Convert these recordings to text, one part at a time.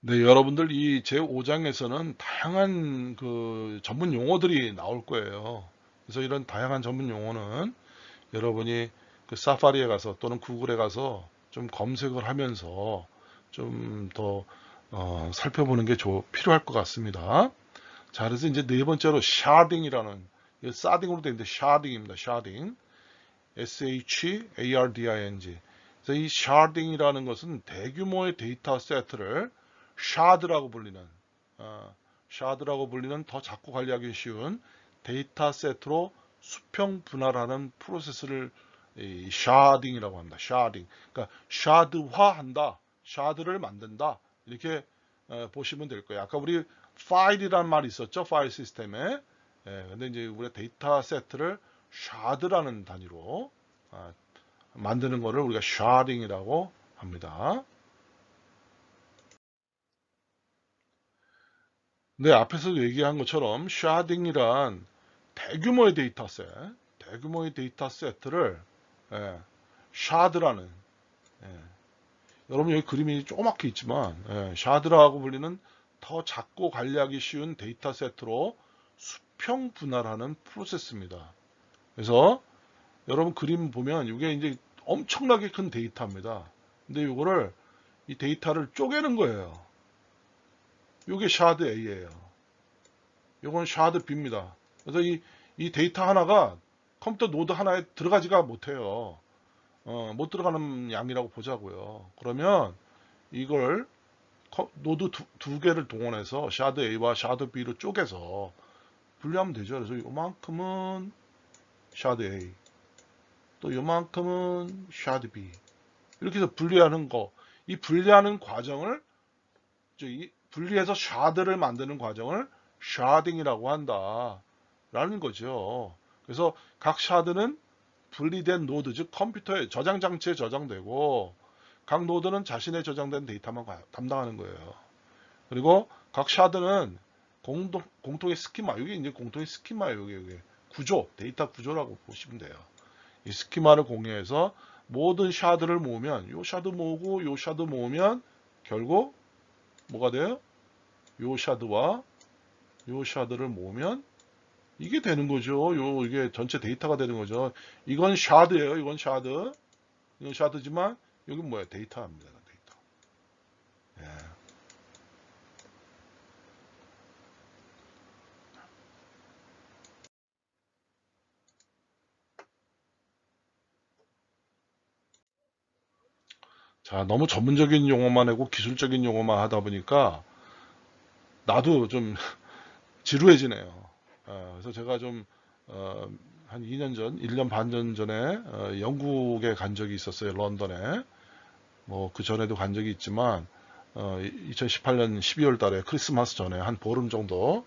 네, 여러분들 이 제5장에서는 다양한 그 전문 용어들이 나올 거예요. 그래서 이런 다양한 전문 용어는 여러분이 그 사파리에 가서 또는 구글에 가서 좀 검색을 하면서 좀 더 살펴보는 게 필요할 것 같습니다. 자, 그래서 이제 네 번째로 샤딩이라는 사딩으로 되어 있는데 샤딩입니다. 샤딩. SHARDING. 그래서 이 샤딩이라는 것은 대규모의 데이터 세트를 샤드라고 불리는 샤드라고 불리는 더 작고 관리하기 쉬운 데이터 세트로 수평 분할하는 프로세스를 이 샤딩이라고 합니다. 샤딩. 그러니까 샤드화한다. 샤드를 만든다. 이렇게 보시면 될 거예요. 아까 우리 파일이라는 말이 있었죠. 파일 시스템에. 근데 이제 우리 데이터 세트를 샤드라는 단위로 만드는 거를 우리가 샤딩이라고 합니다. 네, 앞에서 얘기한 것처럼 샤딩이란 대규모의 데이터셋을 샤드라는 여러분 여기 그림이 조그맣게 있지만 샤드라고 불리는 더 작고 관리하기 쉬운 데이터셋으로 수평 분할하는 프로세스입니다. 그래서 여러분 그림 보면 이게 이제 엄청나게 큰 데이터입니다. 근데 이거를 이 데이터를 쪼개는 거예요. 이게 샤드 A예요. 이건 샤드 B입니다. 그래서 이 데이터 하나가 컴퓨터 노드 하나에 들어가지가 못해요. 못 들어가는 양이라고 보자고요. 그러면 이걸 노드 두 개를 동원해서 샤드 A와 샤드 B로 쪼개서 분리하면 되죠. 그래서 요만큼은 샤드 A, 또 요만큼은 샤드 B. 이렇게 해서 분리하는 거. 이 분리하는 과정을 분리해서 샤드를 만드는 과정을 샤딩이라고 한다라는 거죠. 그래서 각 샤드는 분리된 노드, 즉 컴퓨터의 저장 장치에 저장되고 각 노드는 자신의 저장된 데이터만 담당하는 거예요. 그리고 각 샤드는 공통의 스키마, 이게 이제 공통의 스키마예요. 이게 구조, 데이터 구조라고 보시면 돼요. 이 스키마를 공유해서 모든 샤드를 모으면 요 샤드 모으고 요 샤드 모으면 결국 뭐가 돼요? 요 샤드와 요 샤드를 모으면 이게 되는 거죠. 이게 전체 데이터가 되는 거죠. 이건 샤드예요. 이건 샤드. 이건 샤드지만 여기 뭐야? 데이터입니다. 데이터. 예. 자, 너무 전문적인 용어만 하고 기술적인 용어만 하다 보니까 나도 좀 지루해지네요. 그래서 제가 좀 한 2년 전, 1년 반 전에 영국에 간 적이 있었어요. 런던에. 뭐 그 전에도 간 적이 있지만 2018년 12월 달에 크리스마스 전에 한 보름 정도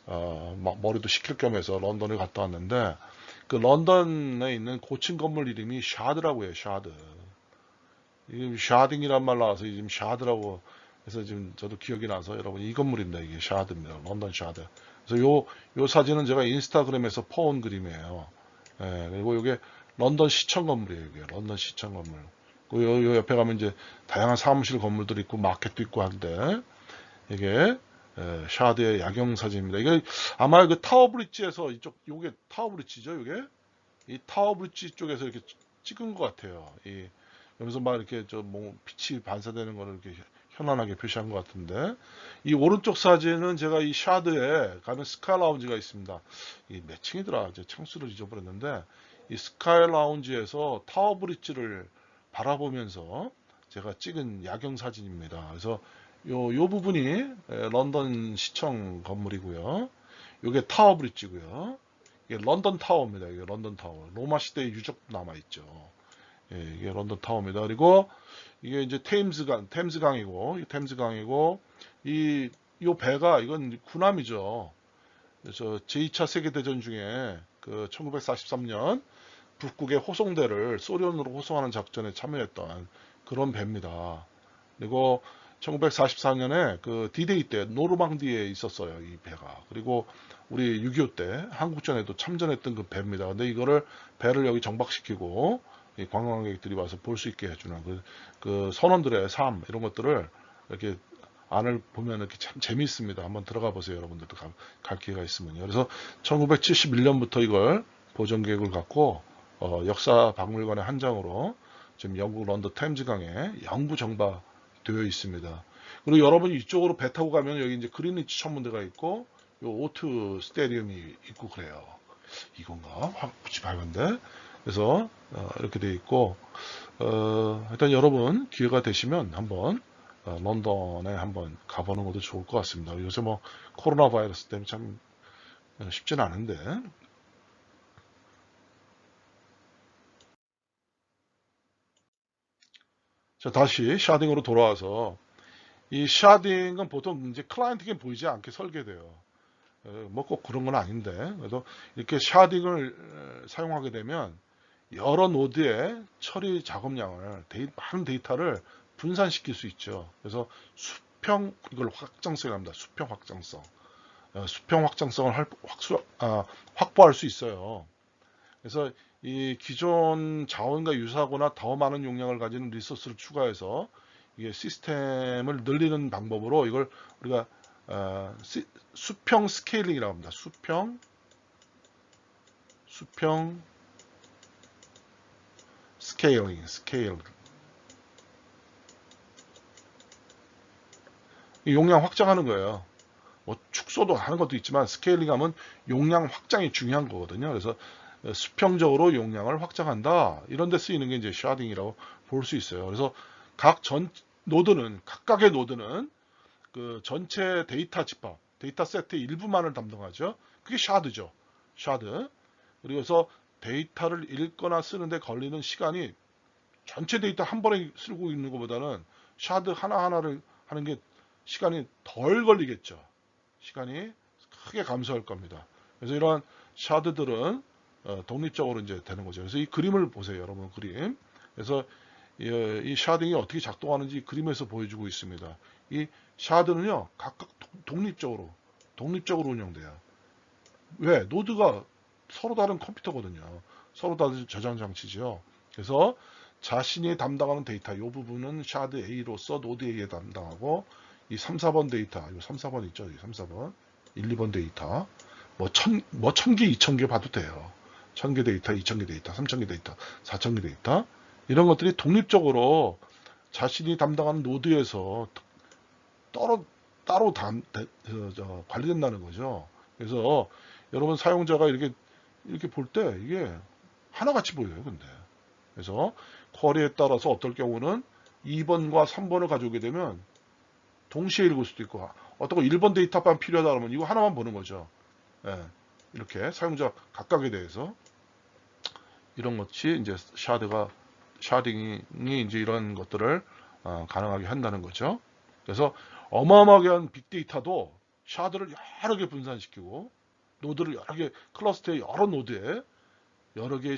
머리도 식힐 겸해서 런던을 갔다 왔는데 그 런던에 있는 고층 건물 이름이 샤드라고 해요. 샤드. 지금 샤딩이란 말 나와서 지금 샤드라고 해서 지금 저도 기억이 나서 여러분 이 건물입니다. 이게 샤드입니다. 런던 샤드. 그래서 요 사진은 제가 인스타그램에서 퍼온 그림이에요. 그리고 이게 런던 시청 건물이에요. 이게 런던 시청 건물. 요 옆에 가면 이제 다양한 사무실 건물들이 있고 마켓도 있고 한데 이게 샤드의 야경 사진입니다. 이게 아마 그 타워 브릿지에서 요게 타워 브릿지죠. 요게 이 타워 브릿지 쪽에서 이렇게 찍은 것 같아요. 여기서 막 이렇게 뭐 빛이 반사되는 거를 이렇게 현란하게 표시한 것 같은데 이 오른쪽 사진은 제가 이 샤드에 가는 스카이 라운지가 있습니다. 이 몇 층이더라? 이제 창수를 잊어버렸는데 이 스카이 라운지에서 타워 브릿지를 바라보면서 제가 찍은 야경 사진입니다. 그래서 요 부분이 런던 시청 건물이고요. 요게 타워 브릿지고요. 이게 런던 타워입니다. 이게 런던 타워. 로마 시대의 유적 남아 있죠. 이게 런던 타워입니다. 그리고 이게 이제 템즈강이고, 이 템즈강이고, 요 배가 이건 군함이죠. 그래서 제2차 세계대전 중에 그 1943년 북극의 호송대를 소련으로 호송하는 작전에 참여했던 그런 배입니다. 그리고 1944년에 그 디데이 때 노르망디에 있었어요. 이 배가. 그리고 우리 6.25 때 한국전에도 참전했던 그 배입니다. 근데 이거를 배를 여기 정박시키고 관광객들이 와서 볼 수 있게 해주는 그 선원들의 삶 이런 것들을 이렇게 안을 보면 이렇게 참 재미있습니다. 한번 들어가 보세요. 여러분들도 갈 기회가 있으면요. 그래서 1971년부터 이걸 보존 계획을 갖고 역사 박물관의 한 장으로 지금 영국 런던 템즈강에 영구 정박되어 있습니다. 그리고 여러분이 이쪽으로 배 타고 가면 여기 이제 그린위치 천문대가 있고 요 오투 스테디움이 있고 그래요. 이건가? 혹시 밝은데? 그래서 이렇게 돼 있고 일단 여러분 기회가 되시면 한번 런던에 한번 가보는 것도 좋을 것 같습니다. 요새 뭐 코로나 바이러스 때문에 참 쉽지는 않은데. 자, 다시 샤딩으로 돌아와서 이 샤딩은 보통 이제 클라이언트에게 보이지 않게 설계돼요. 뭐 꼭 그런 건 아닌데 그래도 이렇게 샤딩을 사용하게 되면 여러 노드의 처리 작업량을 많은 데이터를 분산시킬 수 있죠. 그래서 수평 이걸 확장성이라 합니다. 수평 확장성. 수평 확장성을 확보할 수 있어요. 그래서 이 기존 자원과 유사하거나 더 많은 용량을 가지는 리소스를 추가해서 이게 시스템을 늘리는 방법으로 이걸 우리가 수평 스케일링이라고 합니다. 수평 스케일. 용량 확장하는 거예요. 뭐 축소도 하는 것도 있지만 스케일링하면 용량 확장이 중요한 거거든요. 그래서 수평적으로 용량을 확장한다. 이런 데 쓰이는 게 이제 샤딩이라고 볼 수 있어요. 그래서 각각의 노드는 그 전체 데이터 집합, 데이터 세트의 일부만을 담당하죠. 그게 샤드죠. 샤드. 그래서 데이터를 읽거나 쓰는데 걸리는 시간이 전체 데이터 한 번에 쓰고 있는 것보다는 샤드 하나하나를 하는 게 시간이 덜 걸리겠죠. 시간이 크게 감소할 겁니다. 그래서 이러한 샤드들은 독립적으로 이제 되는 거죠. 그래서 이 그림을 보세요, 여러분 그림. 그래서 이 샤딩이 어떻게 작동하는지 그림에서 보여주고 있습니다. 이 샤드는요 각각 독립적으로 운영돼요. 왜? 노드가 서로 다른 컴퓨터거든요. 서로 다른 저장 장치죠. 그래서 자신이 담당하는 데이터 이 부분은 샤드 A로서 노드 A에 담당하고 이 3, 4번 데이터 이 3, 4번 있죠. 이 3, 4번 1, 2번 데이터 뭐 1000개, 2000개 봐도 돼요. 1000개 데이터, 2000개 데이터, 3000개 데이터, 4000개 데이터 이런 것들이 독립적으로 자신이 담당하는 노드에서 따로 관리된다는 거죠. 그래서 여러분 사용자가 이렇게 볼 때 이게 하나같이 보여요. 근데 그래서 쿼리에 따라서 어떨 경우는 2번과 3번을 가져오게 되면 동시에 읽을 수도 있고 어떤 거 1번 데이터만 필요하다 그러면 이거 하나만 보는 거죠. 예, 이렇게 사용자 각각에 대해서 이런 것이 이제 샤딩이 이제 이런 것들을 가능하게 한다는 거죠. 그래서 어마어마하게 한 빅데이터도 샤드를 여러 개 분산시키고 노드를 여러 개 클러스터의 여러 노드에 여러 개의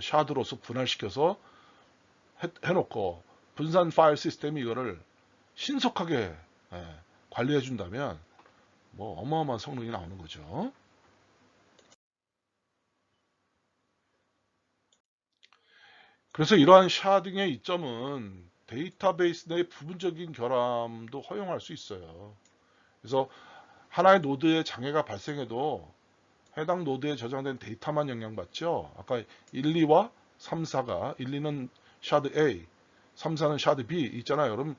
샤드로서 분할시켜서 해놓고 분산 파일 시스템이 이거를 신속하게 관리해 준다면 뭐 어마어마한 성능이 나오는 거죠. 그래서 이러한 샤딩의 이점은 데이터베이스 내 부분적인 결함도 허용할 수 있어요. 그래서 하나의 노드에 장애가 발생해도 해당 노드에 저장된 데이터만 영향받죠. 아까 1, 2와 3, 4가 1, 2는 샤드 A, 3, 4는 샤드 B 있잖아요. 그럼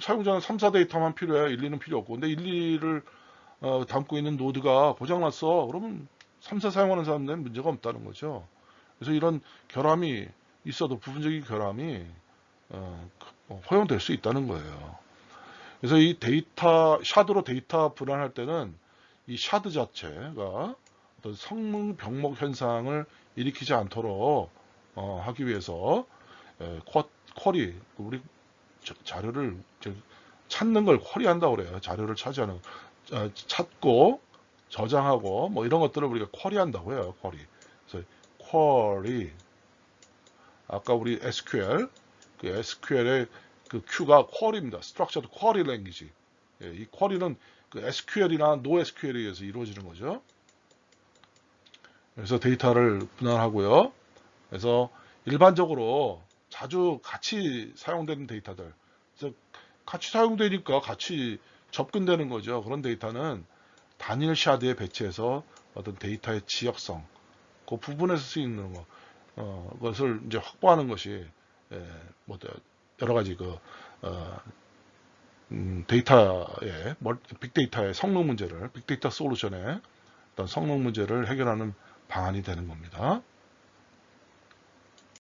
사용자는 3, 4 데이터만 필요해요. 1, 2는 필요 없고. 근데 1, 2를 담고 있는 노드가 고장났어. 그러면 3, 4 사용하는 사람들은 문제가 없다는 거죠. 그래서 이런 결함이 있어도 부분적인 결함이 허용될 수 있다는 거예요. 그래서 이 샤드로 데이터 분할할 때는 이 샤드 자체가 어떤 성능 병목 현상을 일으키지 않도록 하기 위해서 쿼리 우리 자료를 찾는 걸 쿼리한다고 그래요. 자료를 찾고 저장하고 뭐 이런 것들을 우리가 쿼리한다고 해요. 쿼리. 그래서 쿼리 아까 우리 SQL 그 SQL의 그 Q가 쿼리입니다. Structured Query Language. 이 쿼리는 그 SQL이나 NoSQL에 의해서 이루어지는 거죠. 그래서 데이터를 분할하고요. 그래서 일반적으로 자주 같이 사용되는 데이터들, 즉 같이 사용되니까 같이 접근되는 거죠. 그런 데이터는 단일 샤드에 배치해서 어떤 데이터의 지역성, 그 부분에서 쓰이는 거, 것을 이제 확보하는 것이, 뭐, 여러 가지 데이터의, 빅데이터의 성능 문제를, 빅데이터 솔루션의 어떤 성능 문제를 해결하는 방안이 되는 겁니다.